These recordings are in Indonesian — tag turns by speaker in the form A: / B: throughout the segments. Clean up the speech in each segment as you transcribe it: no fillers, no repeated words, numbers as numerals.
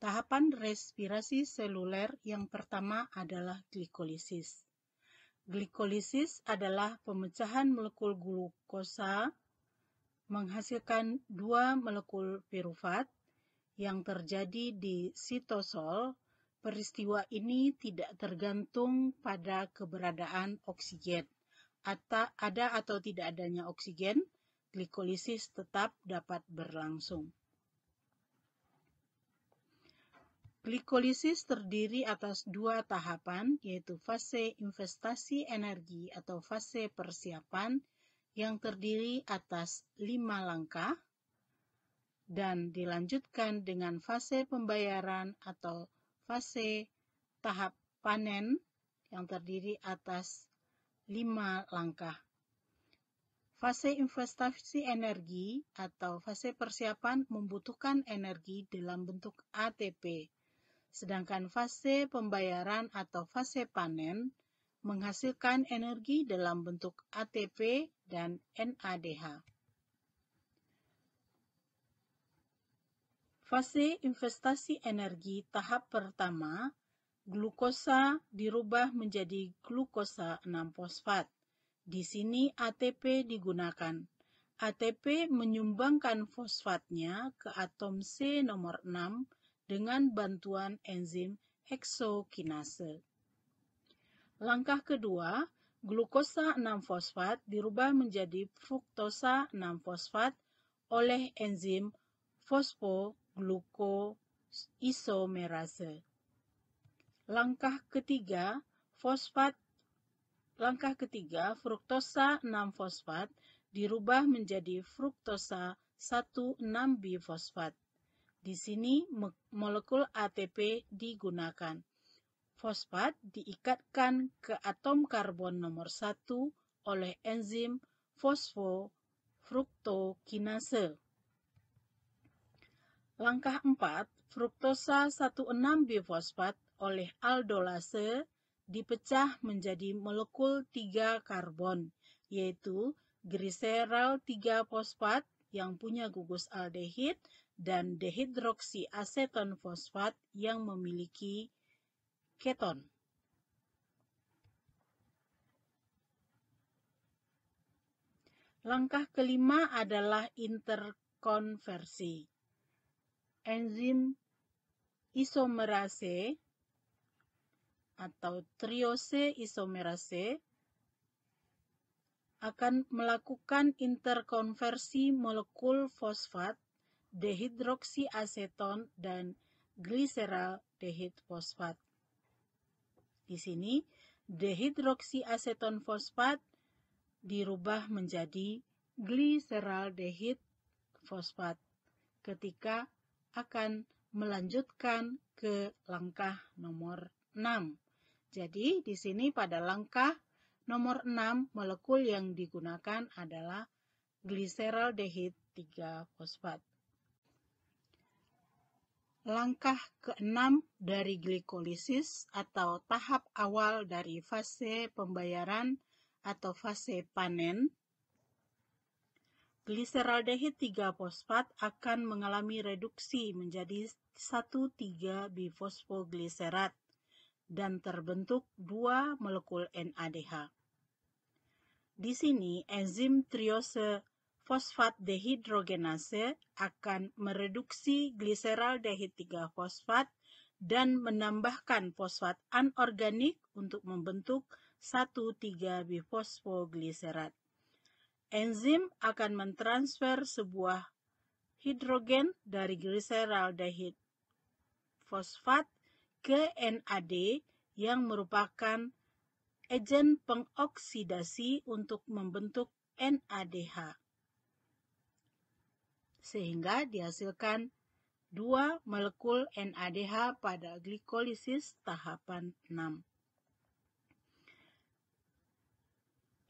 A: Tahapan respirasi seluler yang pertama adalah glikolisis. Glikolisis adalah pemecahan molekul glukosa menghasilkan 2 molekul pirufat yang terjadi di sitosol. Peristiwa ini tidak tergantung pada keberadaan oksigen. Ada atau tidak adanya oksigen, glikolisis tetap dapat berlangsung. Glikolisis terdiri atas 2 tahapan, yaitu fase investasi energi atau fase persiapan yang terdiri atas 5 langkah dan dilanjutkan dengan fase pembayaran atau fase tahap panen yang terdiri atas 5 langkah. Fase investasi energi atau fase persiapan membutuhkan energi dalam bentuk ATP. Sedangkan fase pembayaran atau fase panen menghasilkan energi dalam bentuk ATP dan NADH. Fase investasi energi tahap pertama, glukosa dirubah menjadi glukosa 6-fosfat. Di sini ATP digunakan. ATP menyumbangkan fosfatnya ke atom C nomor 6 dengan bantuan enzim heksokinase. Langkah kedua, glukosa 6-fosfat dirubah menjadi fruktosa 6-fosfat oleh enzim fosfoglukoisomerase. Langkah ketiga, fruktosa 6-fosfat dirubah menjadi fruktosa 1,6-bifosfat. Di sini molekul ATP digunakan. Fosfat diikatkan ke atom karbon nomor 1 oleh enzim fosfofruktokinase. Langkah 4, fruktosa 1,6-bifosfat oleh aldolase dipecah menjadi molekul 3 karbon, yaitu gliserol 3-fosfat yang punya gugus aldehid dan dehidroksiaseton fosfat yang memiliki keton. Langkah kelima adalah interkonversi. Enzim isomerase atau triose isomerase akan melakukan interkonversi molekul fosfat, dehidroksiaseton, dan gliseraldehid fosfat. Di sini, dehidroksiaseton fosfat dirubah menjadi gliseraldehid fosfat ketika akan melanjutkan ke langkah nomor 6. Jadi, di sini pada langkah nomor 6, molekul yang digunakan adalah gliseraldehid 3-fosfat. Langkah ke-6 dari glikolisis atau tahap awal dari fase pembayaran atau fase panen, gliseraldehid 3-fosfat akan mengalami reduksi menjadi 1,3-bifosfogliserat dan terbentuk 2 molekul NADH. Di sini, enzim triose fosfat dehidrogenase akan mereduksi gliseraldehid 3-fosfat dan menambahkan fosfat anorganik untuk membentuk 1,3-bifosfogliserat. Enzim akan mentransfer sebuah hidrogen dari gliseraldehid fosfat ke NAD yang merupakan agen pengoksidasi untuk membentuk NADH. Sehingga dihasilkan 2 molekul NADH pada glikolisis tahapan 6.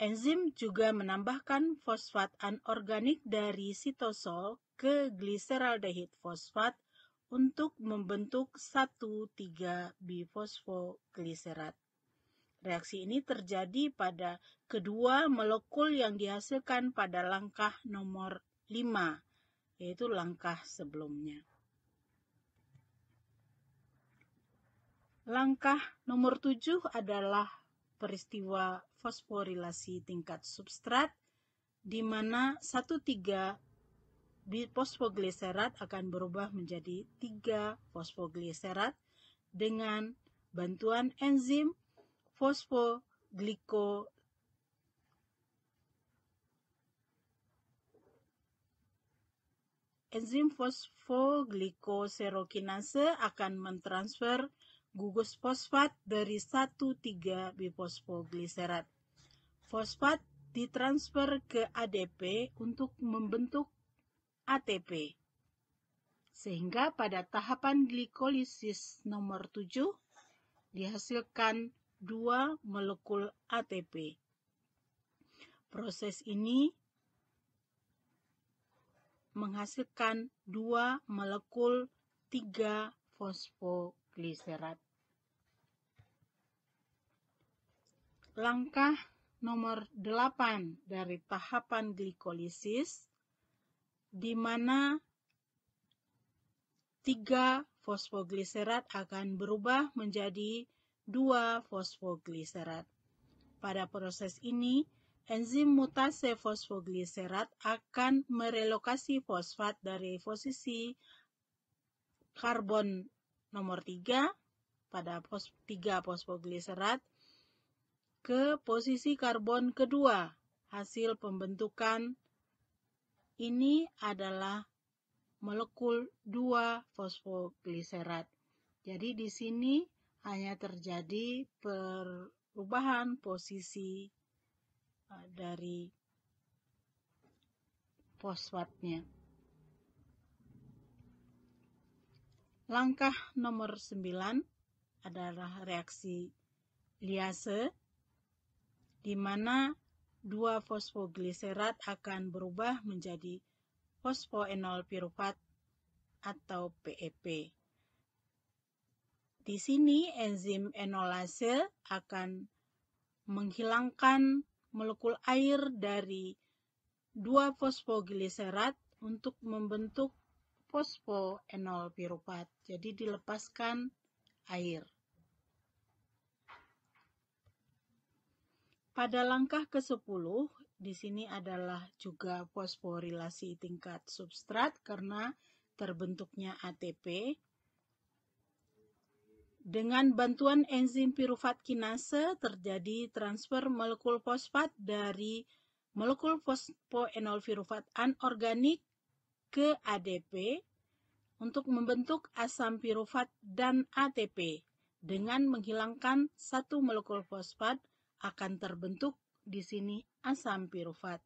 A: Enzim juga menambahkan fosfat anorganik dari sitosol ke gliseraldehid fosfat untuk membentuk 1,3-bifosfogliserat. Reaksi ini terjadi pada kedua molekul yang dihasilkan pada langkah nomor 5, yaitu langkah sebelumnya. Langkah nomor 7 adalah peristiwa fosforilasi tingkat substrat, di mana 1,3 fosfogliserat akan berubah menjadi 3 fosfogliserat dengan bantuan enzim fosfoglycoserokinase akan mentransfer gugus fosfat dari 1,3 bifosfogliserat. Fosfat ditransfer ke ADP untuk membentuk ATP. Sehingga pada tahapan glikolisis nomor 7 dihasilkan 2 molekul ATP. Proses ini menghasilkan 2 molekul 3 fosfogliserat. Langkah nomor 8 dari tahapan glikolisis, di mana 3 fosfogliserat akan berubah menjadi 2 fosfogliserat. Pada proses ini, enzim mutase fosfogliserat akan merelokasi fosfat dari posisi karbon nomor 3 pada 3 fosfogliserat ke posisi karbon kedua. Hasil pembentukan ini adalah molekul 2 fosfogliserat. Jadi di sini hanya terjadi perubahan posisi dari fosfatnya. Langkah nomor 9 adalah reaksi liase, di mana 2 fosfogliserat akan berubah menjadi fosfoenol pirufat atau PEP. Di sini enzim enolase akan menghilangkan molekul air dari 2 fosfogliserat untuk membentuk fosfoenol pirufat. Jadi dilepaskan air. Pada langkah ke-10, di sini adalah juga fosforilasi tingkat substrat karena terbentuknya ATP. Dengan bantuan enzim pirufat kinase terjadi transfer molekul fosfat dari molekul fosfoenol pirufat anorganik ke ADP untuk membentuk asam pirufat dan ATP. Dengan menghilangkan 1 molekul fosfat akan terbentuk di sini asam pirufat.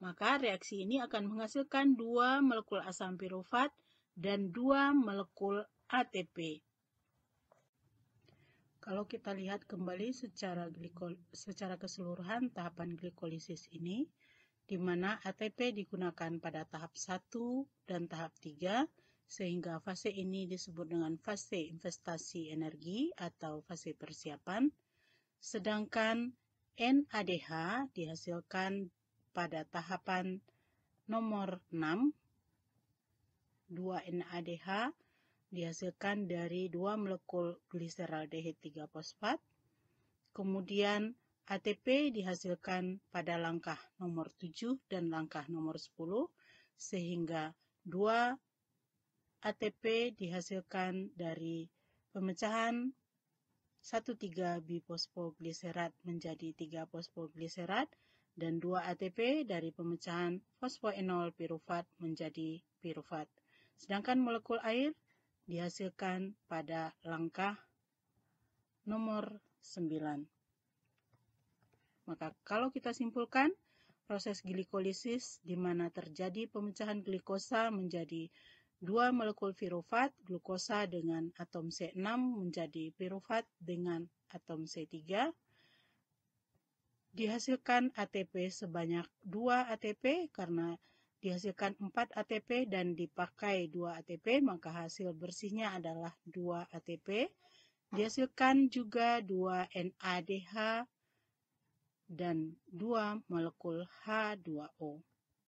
A: Maka reaksi ini akan menghasilkan 2 molekul asam pirufat dan 2 molekul ATP. Kalau kita lihat kembali secara keseluruhan tahapan glikolisis ini, di mana ATP digunakan pada tahap 1 dan tahap 3, sehingga fase ini disebut dengan fase investasi energi atau fase persiapan. Sedangkan NADH dihasilkan pada tahapan nomor 6. 2 NADH dihasilkan dari 2 molekul gliseraldehid 3 fosfat. Kemudian ATP dihasilkan pada langkah nomor 7 dan langkah nomor 10, sehingga 2 ATP dihasilkan dari pemecahan 1,3 bifosfogliserat menjadi 3 fosfogliserat dan 2 ATP dari pemecahan fosfoenol pirufat menjadi pirufat. Sedangkan molekul air dihasilkan pada langkah nomor 9. Maka kalau kita simpulkan, proses glikolisis di mana terjadi pemecahan glikosa menjadi 2 molekul pirufat, glukosa dengan atom C6 menjadi pirufat dengan atom C3. Dihasilkan ATP sebanyak 2 ATP karena dihasilkan 4 ATP dan dipakai 2 ATP, maka hasil bersihnya adalah 2 ATP. Dihasilkan juga 2 NADH dan 2 molekul H2O.